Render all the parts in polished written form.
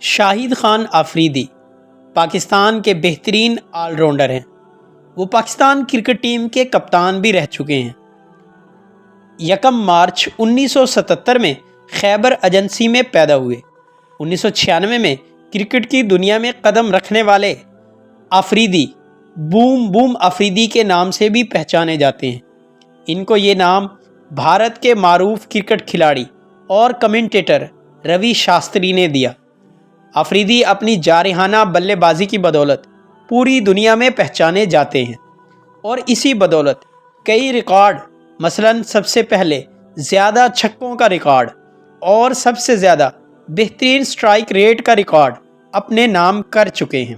شاہد خان آفریدی پاکستان کے بہترین all rounder ہیں۔ وہ پاکستان کرکٹ ٹیم کے کپتان بھی رہ چکے ہیں۔ 1 مارچ 1977 میں خیبر ایجنسی میں پیدا ہوئے۔ 1996 میں کرکٹ کی دنیا میں قدم رکھنے والے آفریدی بوم بوم آفریدی کے نام سے بھی پہچانے جاتے ہیں۔ ان کو یہ نام بھارت کے معروف کرکٹ کھلاڑی اور کمنٹیٹر روی شاستری نے دیا۔ آفریدی اپنی جارحانہ بلے بازی کی بدولت پوری دنیا میں پہچانے جاتے ہیں اور اسی بدولت کئی ریکارڈ، مثلاً سب سے پہلے زیادہ چھکوں کا ریکارڈ اور سب سے زیادہ بہترین سٹرائک ریٹ کا ریکارڈ اپنے نام کر چکے ہیں۔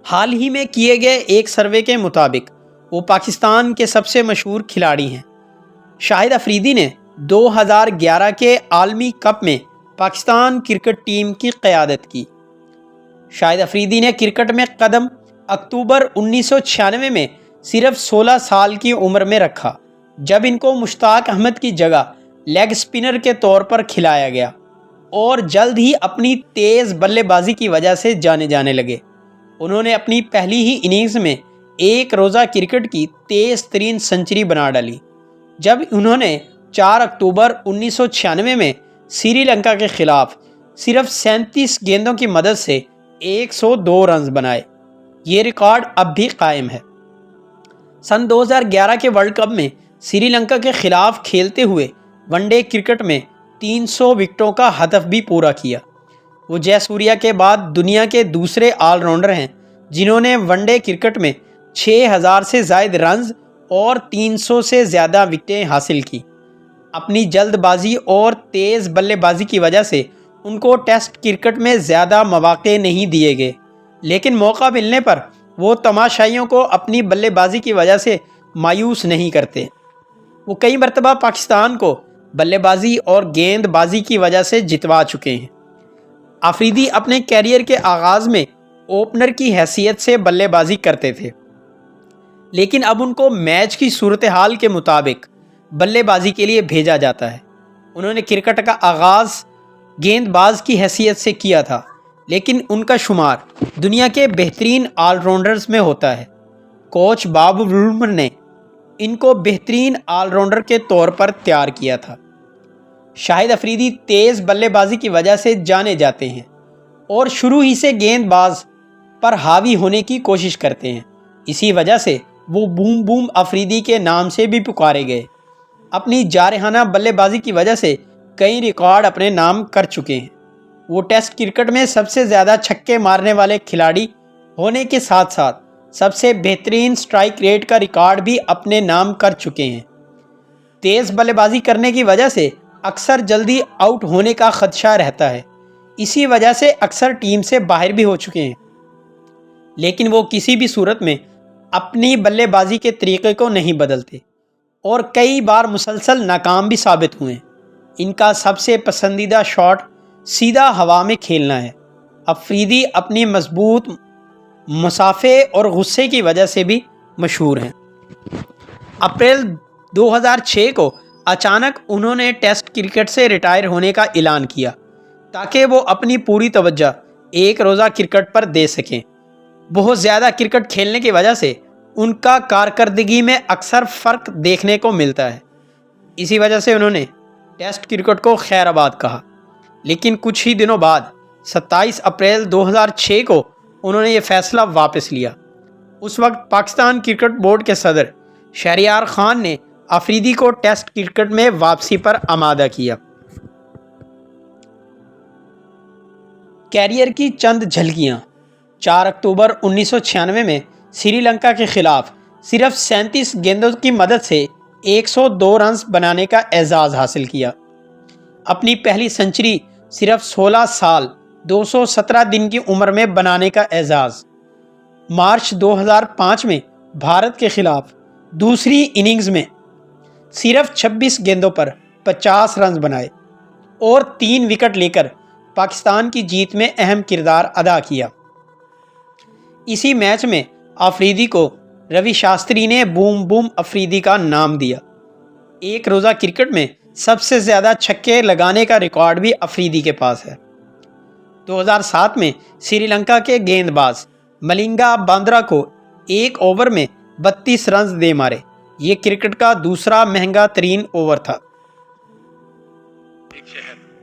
حال ہی میں کیے گئے ایک سروے کے مطابق وہ پاکستان کے سب سے مشہور کھلاڑی ہیں۔ شاہد آفریدی نے 2011 کے عالمی کپ میں پاکستان کرکٹ ٹیم کی قیادت کی۔ شاہد آفریدی نے کرکٹ میں قدم اکتوبر 1996 میں صرف 16 سال کی عمر میں رکھا، جب ان کو مشتاق احمد کی جگہ لیگ اسپنر کے طور پر کھلایا گیا اور جلد ہی اپنی تیز بلے بازی کی وجہ سے جانے جانے لگے۔ انہوں نے اپنی پہلی ہی اننگز میں ایک روزہ کرکٹ کی تیز ترین سنچری بنا ڈالی، جب انہوں نے 4 اکتوبر 1996 میں سری لنکا کے خلاف صرف 37 گیندوں کی مدد سے 102 رنز بنائے۔ یہ ریکارڈ اب بھی قائم ہے۔ سن 2011 کے ورلڈ کپ میں سری لنکا کے خلاف کھیلتے ہوئے ون ڈے کرکٹ میں 300 وکٹوں کا ہدف بھی پورا کیا۔ وہ جے سوریا کے بعد دنیا کے دوسرے آل راؤنڈر ہیں جنہوں نے ون ڈے کرکٹ میں 6000 سے زائد رنز اور 300 سے زیادہ وکٹیں حاصل کی۔ اپنی جلد بازی اور تیز بلے بازی کی وجہ سے ان کو ٹیسٹ کرکٹ میں زیادہ مواقع نہیں دیے گئے، لیکن موقع ملنے پر وہ تماشائیوں کو اپنی بلے بازی کی وجہ سے مایوس نہیں کرتے۔ وہ کئی مرتبہ پاکستان کو بلے بازی اور گیند بازی کی وجہ سے جتوا چکے ہیں۔ آفریدی اپنے کیریئر کے آغاز میں اوپنر کی حیثیت سے بلے بازی کرتے تھے، لیکن اب ان کو میچ کی صورتحال کے مطابق بلے بازی کے لیے بھیجا جاتا ہے۔ انہوں نے کرکٹ کا آغاز گیند باز کی حیثیت سے کیا تھا، لیکن ان کا شمار دنیا کے بہترین آل راؤنڈرز میں ہوتا ہے۔ کوچ باب وولمر نے ان کو بہترین آل راؤنڈر کے طور پر تیار کیا تھا۔ شاہد آفریدی تیز بلے بازی کی وجہ سے جانے جاتے ہیں اور شروع ہی سے گیند باز پر حاوی ہونے کی کوشش کرتے ہیں۔ اسی وجہ سے وہ بوم بوم آفریدی کے نام سے بھی پکارے گئے۔ اپنی جارحانہ بلے بازی کی وجہ سے کئی ریکارڈ اپنے نام کر چکے ہیں۔ وہ ٹیسٹ کرکٹ میں سب سے زیادہ چھکے مارنے والے کھلاڑی ہونے کے ساتھ ساتھ سب سے بہترین سٹرائک ریٹ کا ریکارڈ بھی اپنے نام کر چکے ہیں۔ تیز بلے بازی کرنے کی وجہ سے اکثر جلدی آؤٹ ہونے کا خدشہ رہتا ہے، اسی وجہ سے اکثر ٹیم سے باہر بھی ہو چکے ہیں، لیکن وہ کسی بھی صورت میں اپنی بلے بازی کے طریقے کو نہیں بدلتے اور کئی بار مسلسل ناکام بھی ثابت ہوئے ہیں۔ ان کا سب سے پسندیدہ شاٹ سیدھا ہوا میں کھیلنا ہے۔ آفریدی اپنی مضبوط مسافے اور غصے کی وجہ سے بھی مشہور ہیں۔ اپریل 2006 کو اچانک انہوں نے ٹیسٹ کرکٹ سے ریٹائر ہونے کا اعلان کیا تاکہ وہ اپنی پوری توجہ ایک روزہ کرکٹ پر دے سکیں۔ بہت زیادہ کرکٹ کھیلنے کی وجہ سے ان کا کارکردگی میں اکثر فرق دیکھنے کو ملتا ہے، اسی وجہ سے انہوں نے ٹیسٹ کرکٹ کو خیر آباد کہا۔ لیکن کچھ ہی دنوں بعد 27 اپریل 2006 کو انہوں نے یہ فیصلہ واپس لیا۔ اس وقت پاکستان کرکٹ بورڈ کے صدر شہریار خان نے آفریدی کو ٹیسٹ کرکٹ میں واپسی پر آمادہ کیا۔ کیریئر کی چند جھلکیاں۔ 4 اکتوبر 1996 میں سری لنکا کے خلاف صرف 37 گیندوں کی مدد سے 102 رنز بنانے کا اعزاز حاصل کیا۔ اپنی پہلی سنچری صرف 16 سال 217 دن کی عمر میں بنانے کا اعزاز۔ مارچ 2005 میں بھارت کے خلاف دوسری اننگز میں صرف 26 گیندوں پر 50 رنز بنائے اور 3 وکٹ لے کر پاکستان کی جیت میں اہم کردار ادا کیا۔ اسی میچ میں آفریدی کو روی شاستری نے بوم بوم آفریدی کا نام دیا۔ ایک روزہ کرکٹ میں سب سے زیادہ چھکے لگانے کا ریکارڈ بھی آفریدی کے پاس ہے۔ 2007 میں سری لنکا کے گیند باز ملنگا باندرا کو ایک اوور میں 32 رنز دے مارے۔ یہ کرکٹ کا دوسرا مہنگا ترین اوور تھا۔ ایک شہر